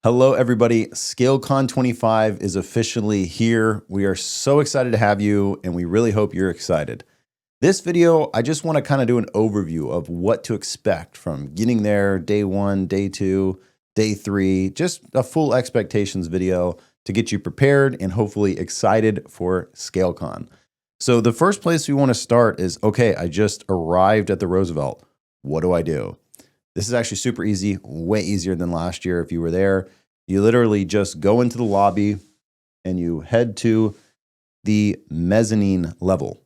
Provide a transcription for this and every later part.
Hello, everybody. ScaleCon25 is officially here. We are so excited to have you, and we really hope you're excited. This video, I just want to kind of do an overview of what to expect from getting there, day 1, day 2, day 3, just a full expectations video to get you prepared and hopefully excited for ScaleCon. So the first place we want to start is, okay, I just arrived at the Roosevelt. What do I do? This is actually super easy, way easier than last year if you were there. You literally just go into the lobby and you head to the mezzanine level.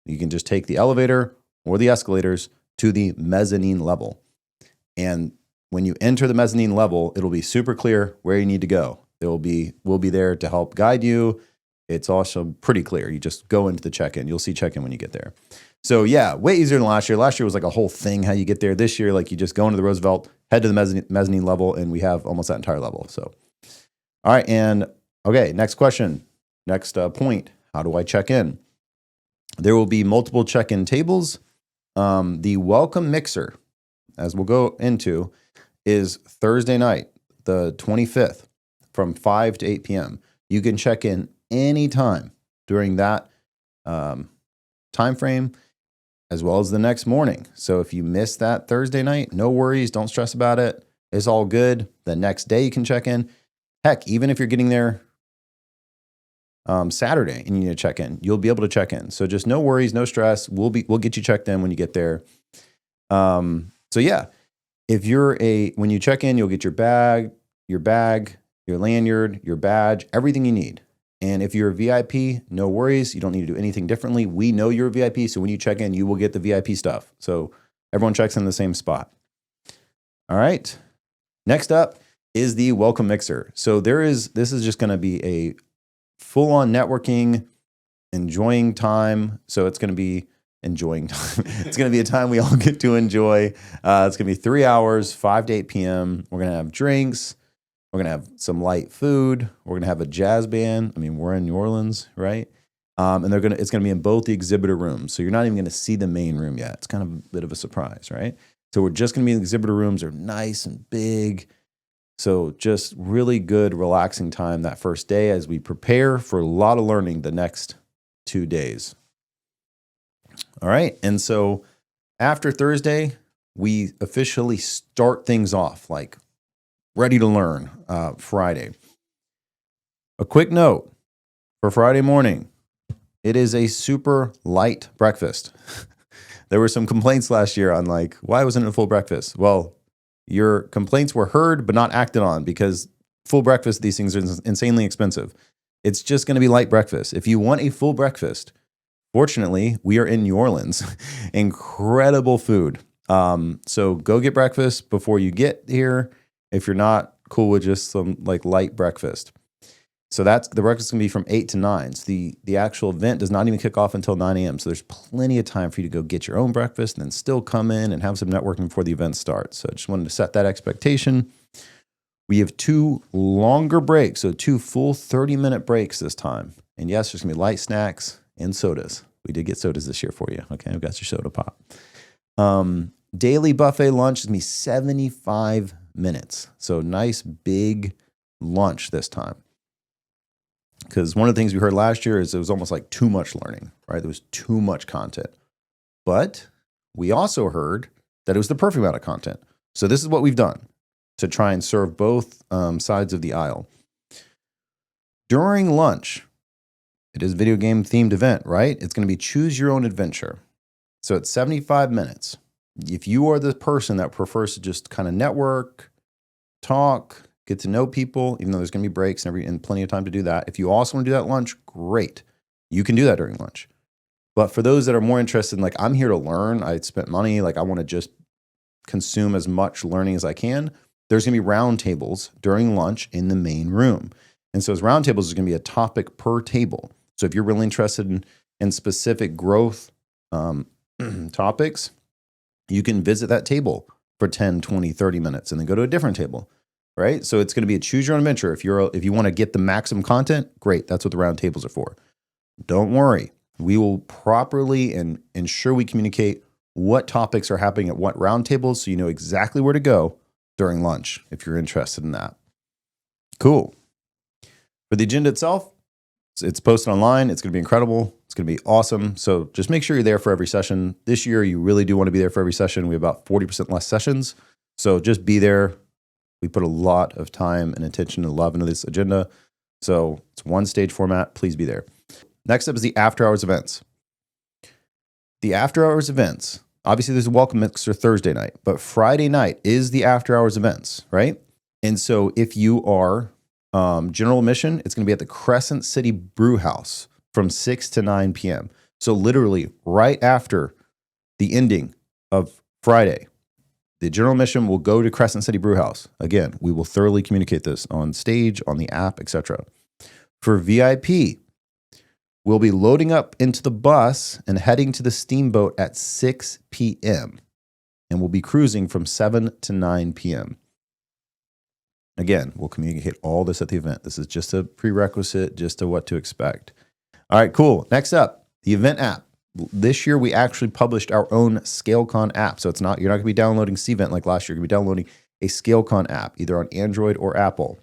You can just take the elevator or the escalators to the mezzanine level. And when you enter the mezzanine level, it'll be super clear where you need to go. We'll be there to help guide you. It's also pretty clear. You just go into the check-in. You'll see check-in when you get there. So yeah, way easier than last year. Last year was like a whole thing how you get there. This year, like you just go into the Roosevelt, head to the mezzanine level, and we have almost that entire level. So, all right, and okay, next question, next point. How do I check in? There will be multiple check-in tables. The welcome mixer, as we'll go into, is Thursday night, the 25th, from 5 to 8 p.m. You can check in anytime during that time frame, as well as the next morning. So if you miss that Thursday night, no worries, don't stress about it. It's all good. The next day you can check in. Heck, even if you're getting there Saturday and you need to check in, you'll be able to check in. So just no worries, no stress. We'll get you checked in when you get there. So yeah, when you check in, you'll get your bag, your lanyard, your badge, everything you need. And if you're a VIP, no worries. You don't need to do anything differently. We know you're a VIP, so when you check in, you will get the VIP stuff. So everyone checks in the same spot. All right. Next up is the welcome mixer. So this is just going to be a full-on networking, enjoying time. So it's going to be enjoying time. It's going to be a time we all get to enjoy. It's going to be 3 hours, 5 to 8 p.m. We're going to have drinks. We're going to have some light food. We're going to have a jazz band. I mean, we're in New Orleans, right? And it's going to be in both the exhibitor rooms. So you're not even going to see the main room yet. It's kind of a bit of a surprise, right? So we're just going to be in the exhibitor rooms. They're nice and big. So just really good, relaxing time that first day as we prepare for a lot of learning the next 2 days. All right. And so after Thursday, we officially start things off like ready to learn Friday. A quick note for Friday morning. It is a super light breakfast. There were some complaints last year on like, why wasn't it a full breakfast? Well, your complaints were heard but not acted on because full breakfast, these things are insanely expensive. It's just going to be light breakfast. If you want a full breakfast, fortunately, we are in New Orleans. Incredible food. So go get breakfast before you get here. If you're not cool with just some like light breakfast. So the breakfast can be from 8 to 9. So the actual event does not even kick off until 9 a.m. So there's plenty of time for you to go get your own breakfast and then still come in and have some networking before the event starts. So I just wanted to set that expectation. We have 2 longer breaks, so 2 full 30-minute breaks this time. And yes, there's going to be light snacks and sodas. We did get sodas this year for you. Okay, I've got your soda pop. Daily buffet lunch is going to be 75 minutes. So nice big lunch this time. Because one of the things we heard last year is it was almost like too much learning, right? There was too much content. But we also heard that it was the perfect amount of content. So this is what we've done to try and serve both sides of the aisle. During lunch, it is a video game themed event, right? It's going to be choose your own adventure. So it's 75 minutes. If you are the person that prefers to just kind of network, talk, get to know people, even though there's going to be breaks and plenty of time to do that. If you also want to do that at lunch, great. You can do that during lunch. But for those that are more interested in like, I'm here to learn, I spent money, like I want to just consume as much learning as I can, there's going to be round tables during lunch in the main room. And so as round tables, there's going to be a topic per table. So if you're really interested in specific growth topics, you can visit that table for 10, 20, 30 minutes and then go to a different table, right? So it's going to be a choose your own adventure. If you want to get the maximum content, great. That's what the round tables are for. Don't worry. We will properly and ensure we communicate what topics are happening at what round tables so you know exactly where to go during lunch if you're interested in that. Cool. For the agenda itself, it's posted online. It's going to be incredible. It's going to be awesome. So just make sure you're there for every session. This year, you really do want to be there for every session. We have about 40% less sessions. So just be there. We put a lot of time and attention and love into this agenda. So it's one stage format. Please be there. Next up is the after hours events. The after hours events, obviously there's a welcome mixer Thursday night, but Friday night is the after hours events, right? And so if you are general admission, it's going to be at the Crescent City Brew House from 6 to 9 p.m. So literally right after the ending of Friday, the general admission will go to Crescent City Brew House. Again, we will thoroughly communicate this on stage, on the app, etc. For VIP, we'll be loading up into the bus and heading to the steamboat at 6 p.m. and we'll be cruising from 7 to 9 p.m. Again, we'll communicate all this at the event. This is just a prerequisite, just to what to expect. All right, cool. Next up, the event app. This year, we actually published our own ScaleCon app. So you're not going to be downloading Cvent like last year. You're going to be downloading a ScaleCon app, either on Android or Apple.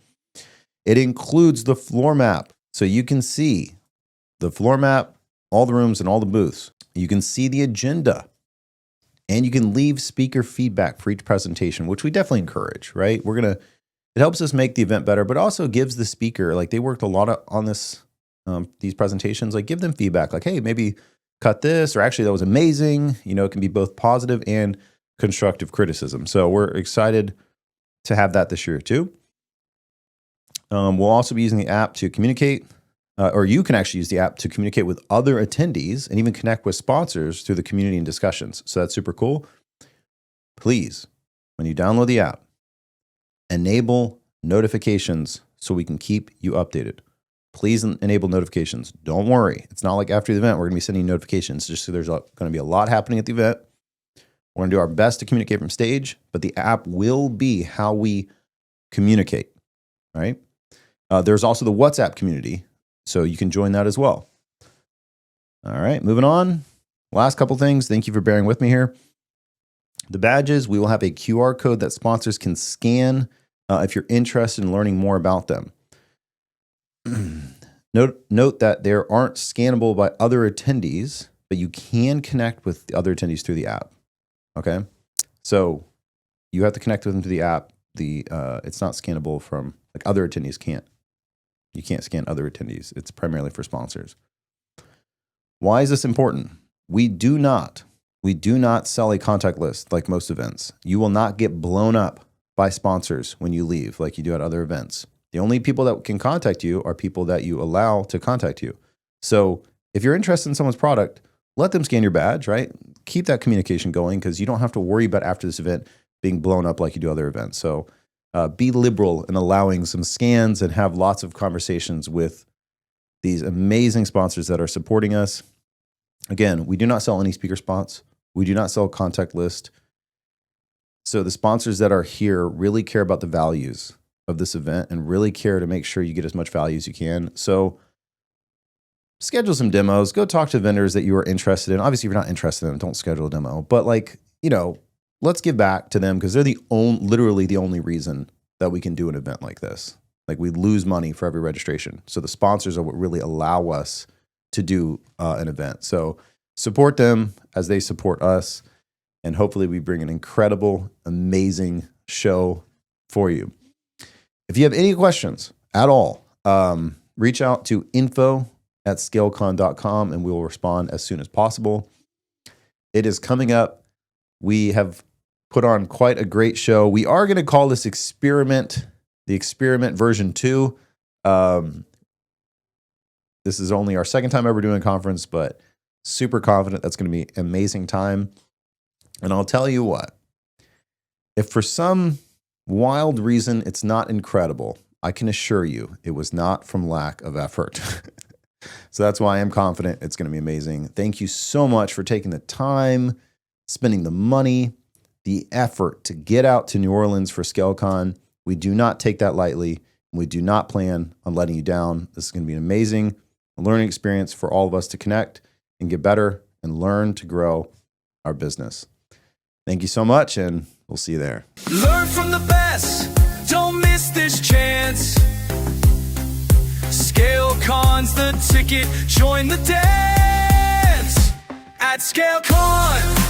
It includes the floor map. So you can see the floor map, all the rooms and all the booths. You can see the agenda. And you can leave speaker feedback for each presentation, which we definitely encourage, right? It helps us make the event better, but also gives the speaker, like they worked a lot on this, these presentations, like give them feedback, like, hey, maybe cut this, or actually that was amazing. It can be both positive and constructive criticism. So we're excited to have that this year too. We'll also be using the app to communicate, or you can actually use the app to communicate with other attendees and even connect with sponsors through the community and discussions. So that's super cool. Please, when you download the app, enable notifications so we can keep you updated. Please enable notifications. Don't worry. It's not like after the event, we're going to be sending notifications just so there's going to be a lot happening at the event. We're going to do our best to communicate from stage, but the app will be how we communicate, right? There's also the WhatsApp community, so you can join that as well. All right, moving on. Last couple things. Thank you for bearing with me here. The badges, we will have a QR code that sponsors can scan if you're interested in learning more about them. Note that there aren't scannable by other attendees, but you can connect with the other attendees through the app. Okay, so you have to connect with them through the app. It's not scannable from, like, other attendees can't. You can't scan other attendees. It's primarily for sponsors. Why is this important? We do not sell a contact list like most events. You will not get blown up by sponsors when you leave like you do at other events. The only people that can contact you are people that you allow to contact you. So if you're interested in someone's product, let them scan your badge, right? Keep that communication going because you don't have to worry about after this event being blown up like you do other events. So be liberal in allowing some scans and have lots of conversations with these amazing sponsors that are supporting us. Again, we do not sell any speaker spots. We do not sell a contact list. So the sponsors that are here really care about the values of this event and really care to make sure you get as much value as you can. So schedule some demos, go talk to vendors that you are interested in. Obviously, if you're not interested in them, don't schedule a demo, but let's give back to them because they're literally the only reason that we can do an event like this. Like, we lose money for every registration. So the sponsors are what really allow us to do an event. So support them as they support us. And hopefully we bring an incredible, amazing show for you. If you have any questions at all, reach out to info@scalecon.com and we will respond as soon as possible. It is coming up. We have put on quite a great show. We are going to call this experiment, the experiment version 2. This is only our second time ever doing a conference, but super confident that's going to be an amazing time. And I'll tell you what, if for some wild reason it's not incredible, I can assure you it was not from lack of effort. So that's why I'm confident it's going to be amazing. Thank you so much for taking the time, spending the money, the effort to get out to New Orleans for ScaleCon. We do not take that lightly. We do not plan on letting you down. This is going to be an amazing learning experience for all of us to connect and get better and learn to grow our business. Thank you so much, and we'll see you there. Learn from the best. Don't miss this chance. ScaleCon's the ticket. Join the dance at ScaleCon.